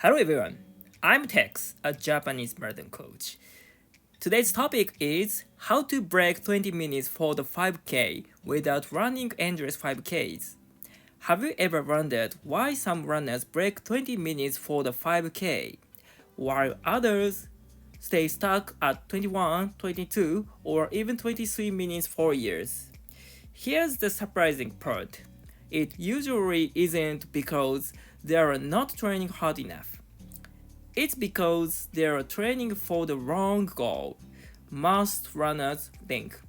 Hello everyone, I'm Tex, a Japanese marathon coach. Today's topic is how to break 20 minutes for the 5K without running endless 5Ks. Have you ever wondered why some runners break 20 minutes for the 5K, while others stay stuck at 21, 22, or even 23 minutes for years? Here's the surprising part. It usually isn't because they are not training hard enough. It's because they are training for the wrong goal. Most runners think,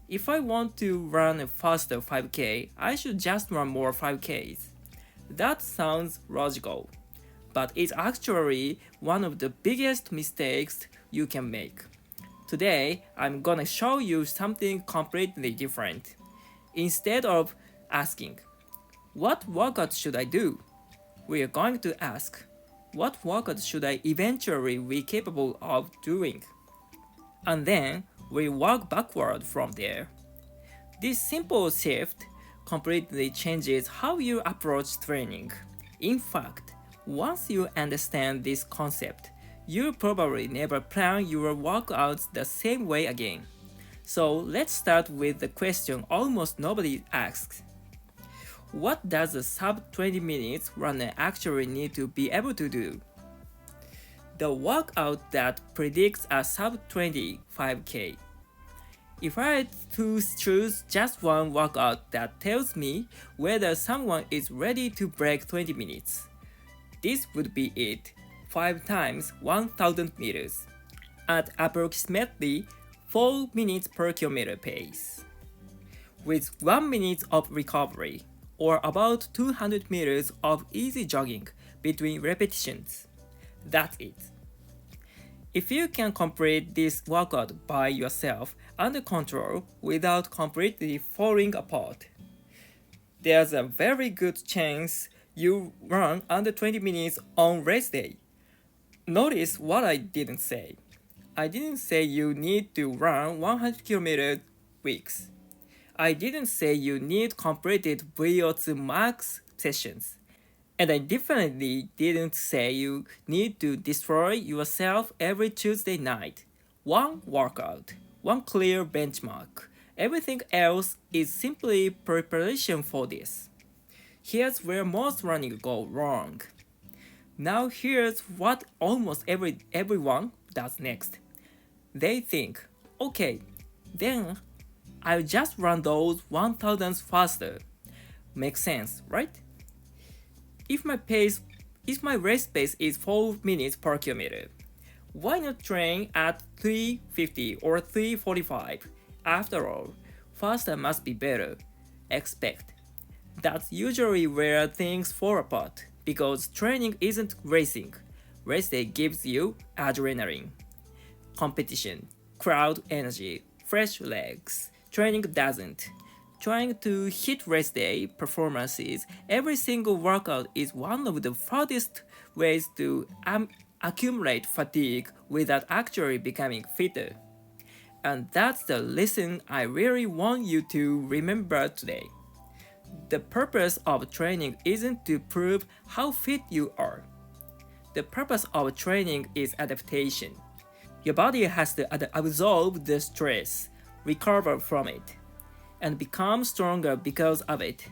if I want to run a faster 5K, I should just run more 5Ks. That sounds logical, but it's actually one of the biggest mistakes you can make. Today, I'm gonna show you something completely different. Instead of asking, what workout should I do? We are going to ask, what workout should I eventually be capable of doing? And then we work backward from there. This simple shift completely changes how you approach training. In fact, once you understand this concept, you'll probably never plan your workouts the same way again. So let's start with the question almost nobody asks. What does a sub 20 minutes runner actually need to be able to do? The workout that predicts a sub 20 5K. If I had to choose just one workout that tells me whether someone is ready to break 20 minutes, this would be it, 5 times 1000 meters, at approximately 4 minutes per kilometer pace, with 1 minute of recovery, or about 200 meters of easy jogging between repetitions. That's it. If you can complete this workout by yourself under control without completely falling apart, there's a very good chance you run under 20 minutes on race day. Notice what I didn't say. I didn't say you need to run 100 km weeks. I didn't say you need completed VO2 max sessions. And I definitely didn't say you need to destroy yourself every Tuesday night. One workout, one clear benchmark. Everything else is simply preparation for this. Here's where most running go wrong. Now here's what almost everyone does next. They think, okay, then I'll just run those 1000s faster. Makes sense, right? If my race pace is 4 minutes per kilometer, why not train at 350 or 345? After all, faster must be better. Expect. That's usually where things fall apart, because training isn't racing. Race day gives you adrenaline, competition, crowd energy, fresh legs. Training doesn't. Trying to hit race day performances every single workout is one of the farthest ways to accumulate fatigue without actually becoming fitter. And that's the lesson I really want you to remember today. The purpose of training isn't to prove how fit you are. The purpose of training is adaptation. Your body has to absorb the stress, recover from it, and become stronger because of it.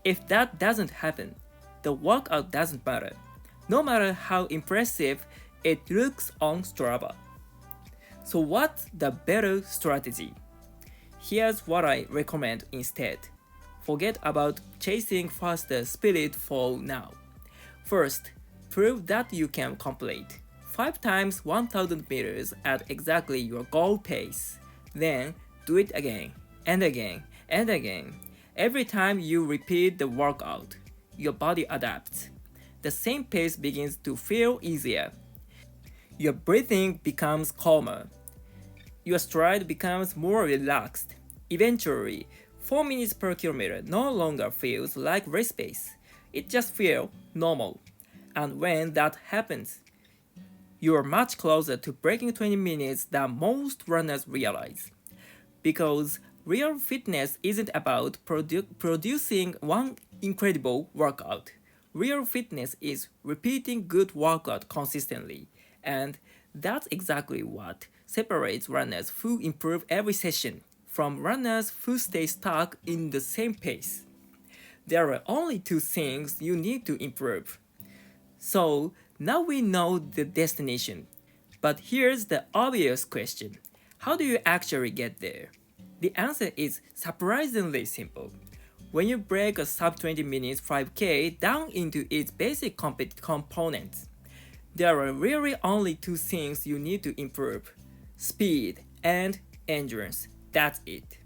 If that doesn't happen, the workout doesn't matter, no matter how impressive it looks on Strava. So what's the better strategy? Here's what I recommend instead. Forget about chasing faster speed for now. First, prove that you can complete 5 times 1000 meters at exactly your goal pace. Then do it again and again and again. Every time you repeat the workout, your body adapts. The same pace begins to feel easier. Your breathing becomes calmer. Your stride becomes more relaxed. Eventually, 4 minutes per kilometer no longer feels like race pace. It just feels normal. And when that happens, you're much closer to breaking 20 minutes than most runners realize. Because real fitness isn't about producing one incredible workout. Real fitness is repeating good workout consistently, and that's exactly what separates runners who improve every session from runners who stay stuck in the same pace. There are only two things you need to improve. So now we know the destination. But here's the obvious question: how do you actually get there? The answer is surprisingly simple. When you break a sub 20 minutes 5K down into its basic components, there are really only two things you need to improve: speed and endurance. That's it.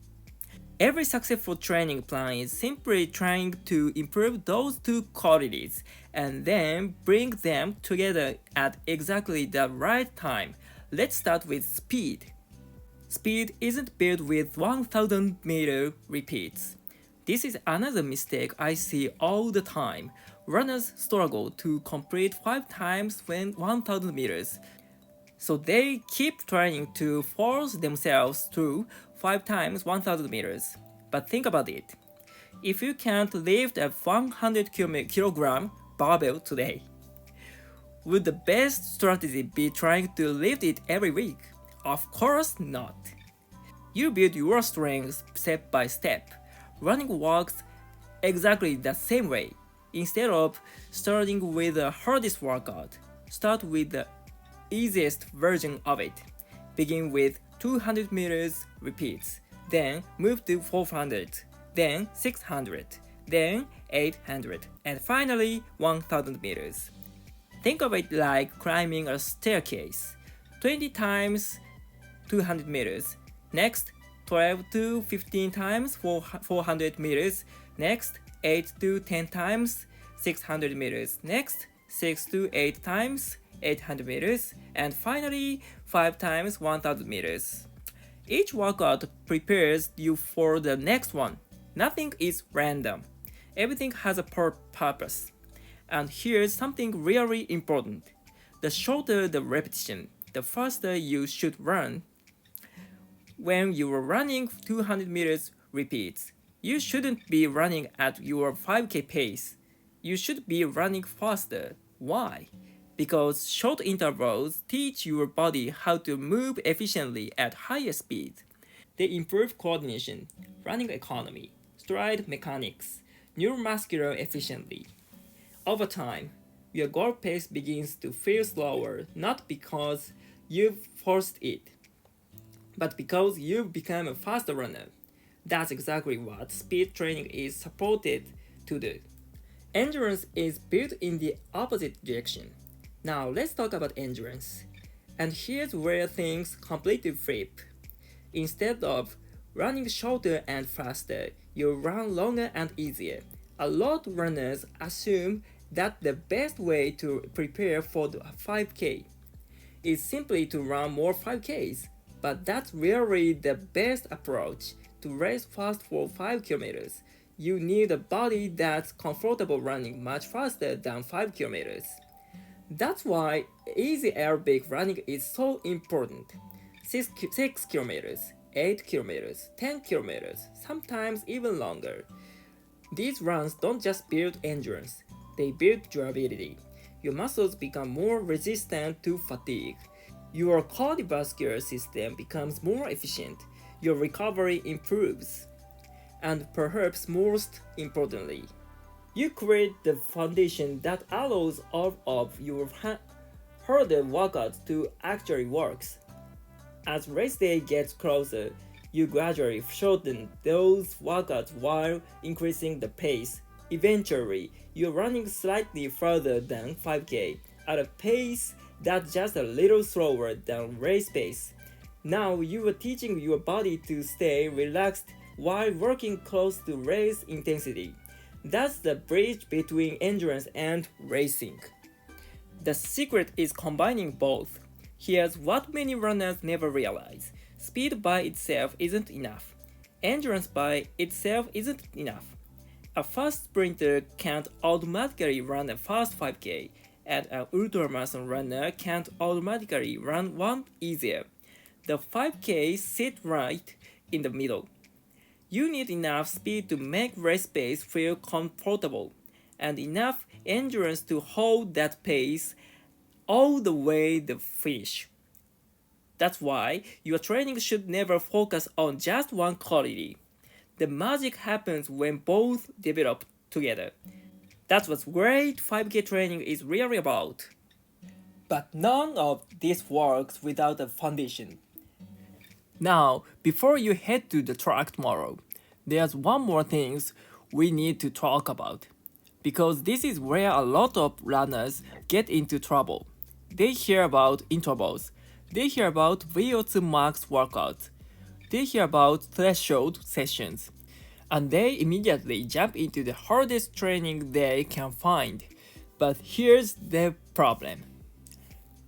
Every successful training plan is simply trying to improve those two qualities and then bring them together at exactly the right time. Let's start with speed. Speed isn't built with 1000-meter repeats. This is another mistake I see all the time. Runners struggle to complete 5 times when 1000 meters, so they keep trying to force themselves through 5 times 1000 meters. But think about it. If you can't lift a 100 kilogram barbell today, would the best strategy be trying to lift it every week? Of course not. You build your strength step by step. Running works exactly the same way. Instead of starting with the hardest workout, start with the easiest version of it. Begin with 200 meters repeats, then move to 400, then 600, then 800, and finally 1000 meters. Think of it like climbing a staircase. 20 times 200 meters, next 12 to 15 times 400 meters, next 8 to 10 times 600 meters, next 6 to 8 times 800 meters, and finally 5 times 1000 meters. Each workout prepares you for the next one. Nothing is random. Everything has a purpose. And here's something really important. The shorter the repetition, the faster you should run. When you are running 200 meters repeats, you shouldn't be running at your 5K pace. You should be running faster. Why? Because short intervals teach your body how to move efficiently at higher speed. They improve coordination, running economy, stride mechanics, neuromuscular efficiency. Over time, your goal pace begins to feel slower not because you've forced it, but because you've become a faster runner. That's exactly what speed training is supported to do. Endurance is built in the opposite direction. Now let's talk about endurance. And here's where things completely flip. Instead of running shorter and faster, you run longer and easier. A lot of runners assume that the best way to prepare for the 5K is simply to run more 5Ks, but that's really the best approach. To race fast for 5 kilometers, you need a body that's comfortable running much faster than 5 kilometers. That's why easy aerobic running is so important. 6 kilometers, 8 kilometers, 10 kilometers, sometimes even longer. These runs don't just build endurance, they build durability. Your muscles become more resistant to fatigue. Your cardiovascular system becomes more efficient. Your recovery improves. And perhaps most importantly, you create the foundation that allows all of your harder workouts to actually work. As race day gets closer, you gradually shorten those workouts while increasing the pace. Eventually, you're running slightly further than 5K at a pace that's just a little slower than race pace. Now you are teaching your body to stay relaxed while working close to race intensity. That's the bridge between endurance and racing. The secret is combining both. Here's what many runners never realize: speed by itself isn't enough. Endurance by itself isn't enough. A fast sprinter can't automatically run a fast 5K, and an ultramarathon runner can't automatically run one easier. The 5K sit right in the middle. You need enough speed to make race pace feel comfortable, and enough endurance to hold that pace all the way to the finish. That's why your training should never focus on just one quality. The magic happens when both develop together. That's what great 5K training is really about. But none of this works without a foundation. Now, before you head to the track tomorrow, there's one more thing we need to talk about. Because this is where a lot of runners get into trouble. They hear about intervals, they hear about VO2 max workouts, they hear about threshold sessions, and they immediately jump into the hardest training they can find. But here's the problem.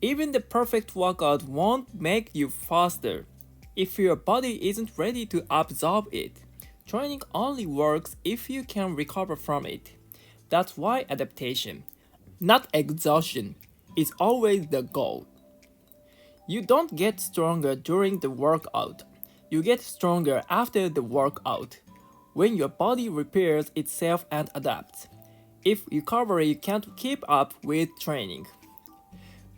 Even the perfect workout won't make you faster if your body isn't ready to absorb it. Training only works if you can recover from it. That's why adaptation, not exhaustion, is always the goal. You don't get stronger during the workout. You get stronger after the workout, when your body repairs itself and adapts. If recovery can't keep up with training,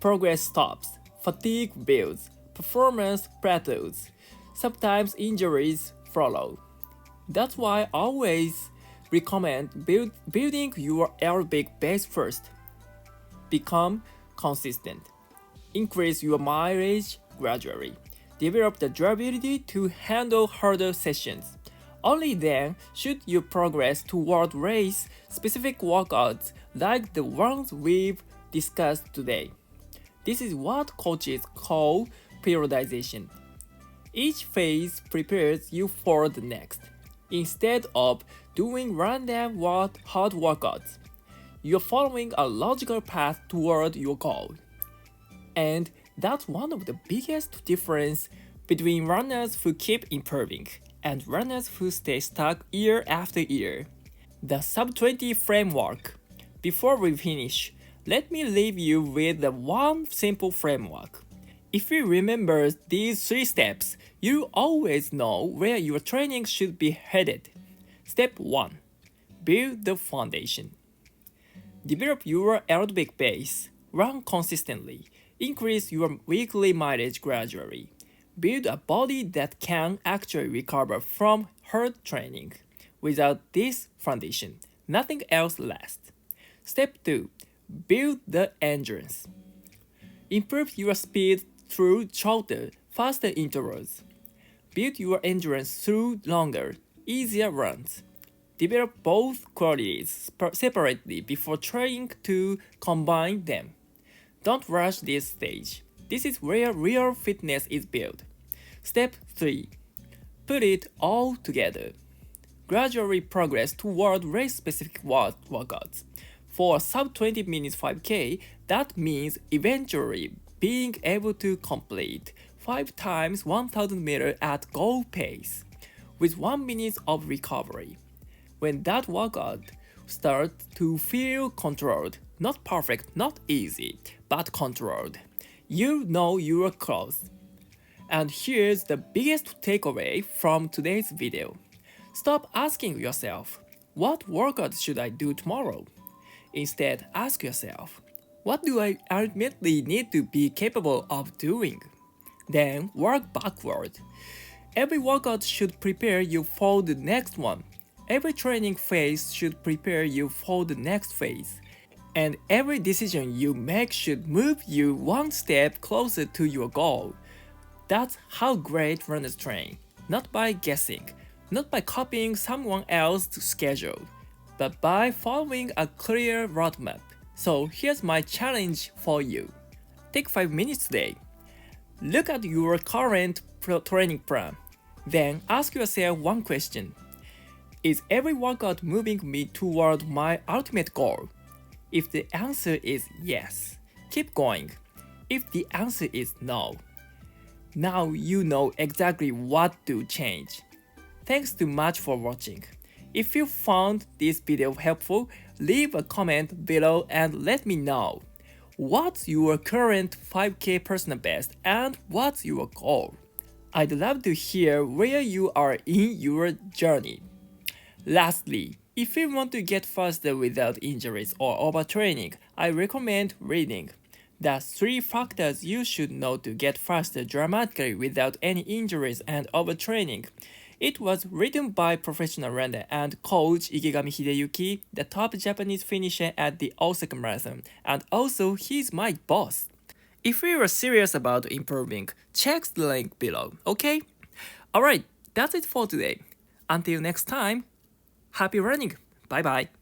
progress stops, fatigue builds, performance plateaus, sometimes injuries follow. That's why I always recommend building your aerobic base first. Become consistent. Increase your mileage gradually. Develop the durability to handle harder sessions. Only then should you progress toward race-specific workouts like the ones we've discussed today. This is what coaches call periodization. Each phase prepares you for the next. Instead of doing random hard workouts, you're following a logical path toward your goal. And that's one of the biggest differences between runners who keep improving and runners who stay stuck year after year. The sub-20 framework. Before we finish, let me leave you with the one simple framework. If you remember these 3 steps, you always know where your training should be headed. Step 1. Build the foundation. Develop your aerobic base. Run consistently. Increase your weekly mileage gradually. Build a body that can actually recover from hard training. Without this foundation, nothing else lasts. Step 2. Build the endurance. Improve your speed through shorter, faster intervals. Build your endurance through longer, easier runs. Develop both qualities separately before trying to combine them. Don't rush this stage. This is where real fitness is built. Step 3. Put it all together. Gradually progress toward race-specific workouts. For a sub-20 minutes 5K, that means eventually being able to complete 5 times 1000 meters at goal pace, with 1 minute of recovery. When that workout starts to feel controlled, not perfect, not easy, but controlled, you know you're close. And here's the biggest takeaway from today's video. Stop asking yourself, what workout should I do tomorrow? Instead, ask yourself, what do I ultimately need to be capable of doing? Then work backward. Every workout should prepare you for the next one. Every training phase should prepare you for the next phase. And every decision you make should move you one step closer to your goal. That's how great runners train. Not by guessing, not by copying someone else's schedule, but by following a clear roadmap. So here's my challenge for you. Take 5 minutes today. Look at your current training plan. Then ask yourself one question. Is every workout moving me toward my ultimate goal? If the answer is yes, keep going. If the answer is no, now you know exactly what to change. Thanks too much for watching. If you found this video helpful, leave a comment below and let me know. What's your current 5K personal best and what's your goal? I'd love to hear where you are in your journey. Lastly, If you want to get faster without injuries or overtraining, I recommend reading The 3 Factors You Should Know to Get Faster Dramatically Without Any Injuries and Overtraining. It was written by professional runner and coach Ikegami Hideyuki, the top Japanese finisher at the Osaka Marathon, and also he's my boss. If you are serious about improving, check the link below, okay? Alright, that's it for today. Until next time, happy running. Bye bye.